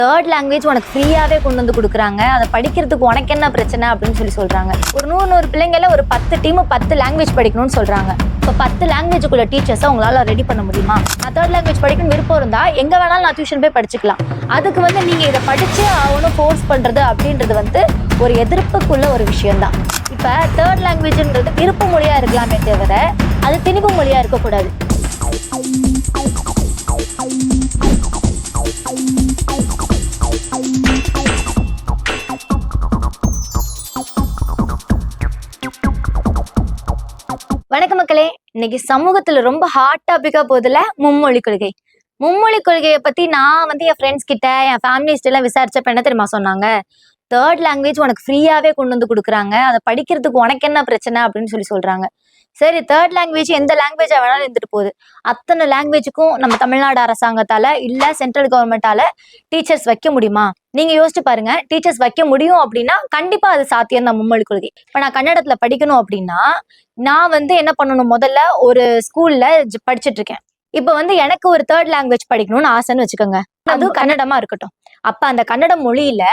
Third language உனக்கு ஃப்ரீயாவே கொண்டு வந்து கொடுக்குறாங்க. அதை படிக்கிறதுக்கு உனக்கு என்ன பிரச்சனை அப்படின்னு சொல்றாங்க. ஒரு 100 பிள்ளைங்கள ஒரு 10 டீம் 10 லாங்குவேஜ் படிக்கணும்னு சொல்றாங்க. இப்போ 10 லாங்குவேஜுக்குள்ள டீச்சர்ஸை உங்களால ரெடி பண்ண முடியுமா? நான் தேர்ட் லாங்குவேஜ் படிக்கணும் விருப்பம் இருந்தா எங்க வேணாலும் நான் டியூஷன் போய் படிச்சுக்கலாம். அதுக்கு நீங்க இதை படிச்சு அவனும் ஃபோர்ஸ் பண்றது அப்படின்றது ஒரு எதிர்ப்புக்குள்ள ஒரு விஷயம் தான். இப்ப தேர்ட் லாங்குவேஜ்ன்றது விருப்ப மொழியா இருக்கலாமே தவிர அது திணிப்பு மொழியா இருக்கக்கூடாது. வணக்க மக்களே, இன்னைக்கு சமூகத்துல ரொம்ப ஹாட் டாபிக்கா போகுதுல மும்மொழி கொள்கை. மும்மொழி கொள்கையை பத்தி நான் என் ஃப்ரெண்ட்ஸ் கிட்ட என் ஃபேமிலிஸ்ட் எல்லாம் விசாரிச்சப்ப என்ன தெரியுமா சொன்னாங்க? தேர்ட் லாங்குவேஜ் உனக்கு ஃப்ரீயாவே கொண்டு வந்து கொடுக்குறாங்க. அதை படிக்கிறதுக்கு உனக்கு என்ன பிரச்சனை அப்படின்னு சொல்றாங்க. சரி, தேர்ட் லாங்குவேஜ் எந்த லாங்குவேஜா வேணாலும் இருந்துட்டு போகுது. அத்தனை லாங்குவேஜுக்கும் நம்ம தமிழ்நாடு அரசாங்கத்தால இல்ல சென்ட்ரல் கவர்மெண்டால டீச்சர்ஸ் வைக்க முடியுமா? நீங்க யோசிச்சு பாருங்க. டீச்சர்ஸ் வைக்க முடியும் அப்படின்னா கண்டிப்பா அது சாத்தியம் தான் மும்மொழி கொள்கை. இப்ப நான் கன்னடத்துல படிக்கணும் அப்படின்னா நான் என்ன பண்ணணும்? முதல்ல ஒரு ஸ்கூல்ல படிச்சுட்டு இருக்கேன். இப்ப எனக்கு ஒரு தேர்ட் லாங்குவேஜ் படிக்கணும்னு ஆசைன்னு வச்சுக்கோங்க. அதுவும் கன்னடமா இருக்கட்டும். அப்ப அந்த கன்னட மொழியில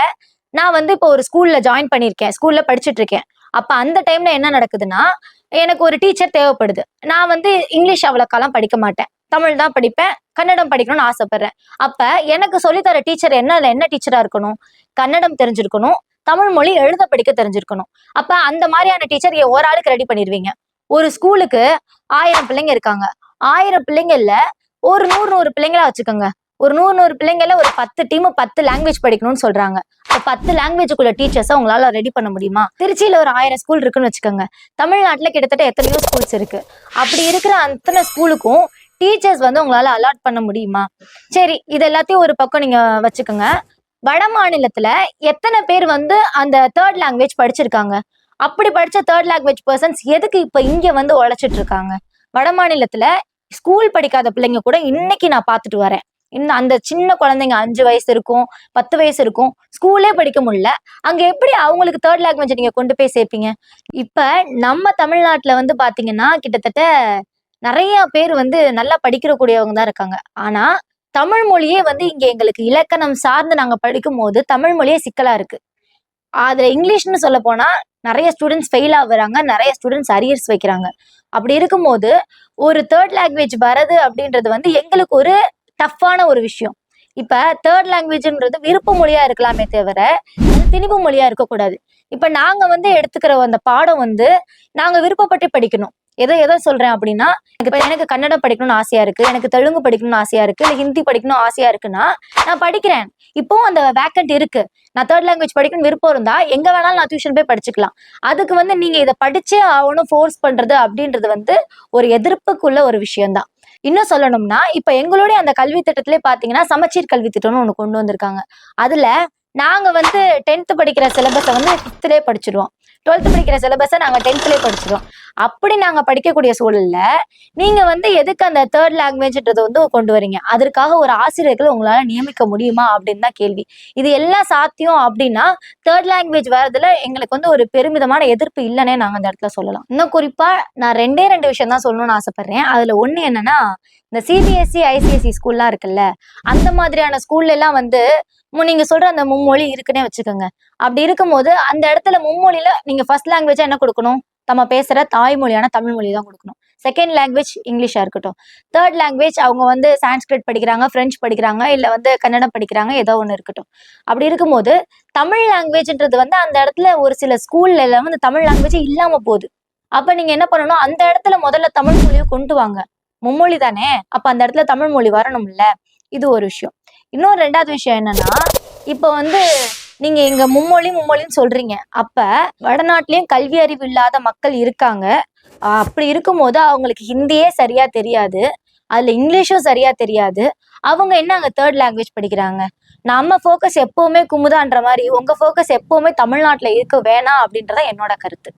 நான் இப்போ ஒரு ஸ்கூல்ல ஜாயின் பண்ணிருக்கேன், ஸ்கூல்ல படிச்சுட்டு இருக்கேன். அப்ப அந்த டைம்ல என்ன நடக்குதுன்னா, எனக்கு ஒரு டீச்சர் தேவைப்படுது. நான் இங்கிலீஷ் அவ்வளோக்காலாம் படிக்க மாட்டேன், தமிழ் தான் படிப்பேன், கன்னடம் படிக்கணும்னு ஆசைப்படுறேன். அப்ப எனக்கு சொல்லித்தர டீச்சர் என்ன டீச்சரா இருக்கணும்? கன்னடம் தெரிஞ்சிருக்கணும், தமிழ் மொழி எழுத படிக்க தெரிஞ்சிருக்கணும். அப்ப அந்த மாதிரியான டீச்சர் ஒரு ஆளுக்கு ரெடி பண்ணிடுவீங்க. ஒரு ஸ்கூலுக்கு 1000 பிள்ளைங்க இருக்காங்க. 1000 பிள்ளைங்கள்ல ஒரு 100 பிள்ளைங்களா வச்சுக்கோங்க. ஒரு 100 பிள்ளைங்கள ஒரு 10 டீம் 10 லாங்குவேஜ் படிக்கணும்னு சொல்றாங்க. 10 லாங்குவேஜுக்குள்ள டீச்சர்ஸை உங்களால ரெடி பண்ண முடியுமா? திருச்சியில ஒரு 1000 ஸ்கூல் இருக்குன்னு வச்சுக்கோங்க. தமிழ்நாட்டுல கிட்டத்தட்ட எத்தனையோ ஸ்கூல்ஸ் இருக்கு. அப்படி இருக்கிற அத்தனை ஸ்கூலுக்கும் டீச்சர்ஸ் உங்களால அலாட் பண்ண முடியுமா? சரி, இது எல்லாத்தையும் ஒரு பக்கம் நீங்க வச்சுக்கோங்க. வட மாநிலத்துல எத்தனை பேர் அந்த தேர்ட் லாங்குவேஜ் படிச்சிருக்காங்க? அப்படி படிச்ச தேர்ட் லாங்குவேஜ் பர்சன்ஸ் எதுக்கு இப்ப இங்க உழைச்சிட்டு இருக்காங்க? வட மாநிலத்துல ஸ்கூல் படிக்காத பிள்ளைங்க கூட இன்னைக்கு நான் பார்த்துட்டு வரேன். இன்னும் அந்த சின்ன குழந்தைங்க 5 வயசு இருக்கும், 10 வயசு இருக்கும், ஸ்கூலே படிக்க முடியல. அங்க எப்படி அவங்களுக்கு தேர்ட் லாங்குவேஜ் நீங்க கொண்டு போய் சேர்ப்பீங்க? இப்ப நம்ம தமிழ்நாட்டுல பாத்தீங்கன்னா கிட்டத்தட்ட நிறைய பேர் நல்லா படிக்கிற கூடியவங்க தான் இருக்காங்க. ஆனா தமிழ் மொழியே இங்க எங்களுக்கு இலக்கணம் சார்ந்து நாங்க படிக்கும் போது தமிழ் மொழியே சிக்கலா இருக்கு. அதுல இங்கிலீஷ்னு சொல்ல போனா நிறைய ஸ்டூடெண்ட்ஸ் ஃபெயில் ஆகுறாங்க, நிறைய ஸ்டூடெண்ட்ஸ் அரியர்ஸ் வைக்கிறாங்க. அப்படி இருக்கும்போது ஒரு தேர்ட் லாங்குவேஜ் வரது அப்படின்றது எங்களுக்கு ஒரு டஃப்பான ஒரு விஷயம். இப்ப தேர்ட் லாங்குவேஜ்ன்றது விருப்ப மொழியா இருக்கலாமே தவிர திணிப்பு மொழியா இருக்கக்கூடாது. இப்ப நாங்க எடுத்துக்கிற அந்த பாடம் நாங்க விருப்பப்பட்டு படிக்கணும். எதை சொல்றேன் அப்படின்னா, எனக்கு கன்னடம் படிக்கணும்னு ஆசையா இருக்கு, எனக்கு தெலுங்கு படிக்கணும்னு ஆசையா இருக்கு, இல்ல ஹிந்தி படிக்கணும் ஆசையா இருக்குன்னா நான் படிக்கிறேன். இப்போ அந்த வேக்கண்ட் இருக்கு. நான் தேர்ட் லாங்குவேஜ் படிக்கணும்னு விருப்பம் இருந்தா எங்க வேணாலும் நான் டியூஷன் போய் படிச்சுக்கலாம். அதுக்கு நீங்க இதை படிச்சே ஆகணும் ஃபோர்ஸ் பண்றது அப்படின்றது ஒரு எதிர்ப்புக்குள்ள ஒரு விஷயம் தான். இன்னும் சொல்லணும்னா, இப்ப எங்களுடைய அந்த கல்வி திட்டத்திலே பாத்தீங்கன்னா சமச்சீர் கல்வி திட்டம்னு ஒண்ணு கொண்டு வந்திருக்காங்க. அதுல நாங்க 10th படிக்கிற சிலபஸை 5th படிச்சிருவோம், 12th படிக்கிற சிலபஸை நாங்க 10th படிச்சிருவோம். அப்படி நாங்க படிக்கக்கூடிய சூழல்ல நீங்க எதுக்கு அந்த தேர்ட் லாங்குவேஜ்ன்றது கொண்டு வரீங்க? அதற்காக ஒரு ஆசிரியர்களை உங்களால நியமிக்க முடியுமா அப்படின்னு தான் கேள்வி. இது எல்லாம் சாத்தியம் அப்படின்னா தேர்ட் லாங்குவேஜ் வரதுல எங்களுக்கு ஒரு பெருமிதமான எதிர்ப்பு இல்லைன்னே நாங்க அந்த இடத்துல சொல்லலாம். இன்னும் குறிப்பா நான் 2 விஷயம் தான் சொல்லணும்னு ஆசைப்படுறேன். அதுல ஒண்ணு என்னன்னா, இந்த சிபிஎஸ்சி ஐசிஎஸ்சி ஸ்கூல்லாம் இருக்குல்ல, அந்த மாதிரியான ஸ்கூல்ல எல்லாம் நீங்க சொல்ற அந்த மும்மொழி இருக்குன்னே வச்சுக்கோங்க. அப்படி இருக்கும்போது அந்த இடத்துல மும்மொழியில நீங்க ஃபர்ஸ்ட் லாங்குவேஜா என்ன கொடுக்கணும்? நம்ம பேசுற தாய்மொழியான தமிழ் மொழி தான் கொடுக்கணும். செகண்ட் லாங்குவேஜ் இங்கிலீஷா இருக்கட்டும். தேர்ட் லாங்குவேஜ் அவங்க சான்ஸ்கிரிட் படிக்கிறாங்க, பிரெஞ்சு படிக்கிறாங்க, இல்ல கன்னடம் படிக்கிறாங்க, ஏதோ ஒண்ணு இருக்கட்டும். அப்படி இருக்கும்போது தமிழ் லாங்குவேஜ்ன்றது அந்த இடத்துல ஒரு சில ஸ்கூல்ல எல்லாம் தமிழ் லாங்குவேஜ் இல்லாம போகுது. அப்ப நீங்க என்ன பண்ணணும்? அந்த இடத்துல முதல்ல தமிழ் மொழியை கொண்டு வாங்க. மும்மொழி தானே, அப்ப அந்த இடத்துல தமிழ் மொழி வரணும்ல. இது ஒரு விஷயம். இன்னொரு 2வது விஷயம் என்னன்னா, இப்ப நீங்க இங்க மும்மொழின்னு சொல்றீங்க. அப்ப வடநாட்டிலயும் கல்வி அறிவு இல்லாத மக்கள் இருக்காங்க. அப்படி இருக்கும்போது அவங்களுக்கு ஹிந்தியே சரியா தெரியாது, அதுல இங்கிலீஷும் சரியா தெரியாது. அவங்க என்ன அங்க தேர்ட் லாங்குவேஜ் படிக்கிறாங்க? நம்ம ஃபோக்கஸ் எப்பவுமே குமுதான்ற மாதிரி உங்க ஃபோக்கஸ் எப்பவுமே தமிழ்நாட்டுல இருக்க வேணாம் அப்படின்றத என்னோட கருத்து.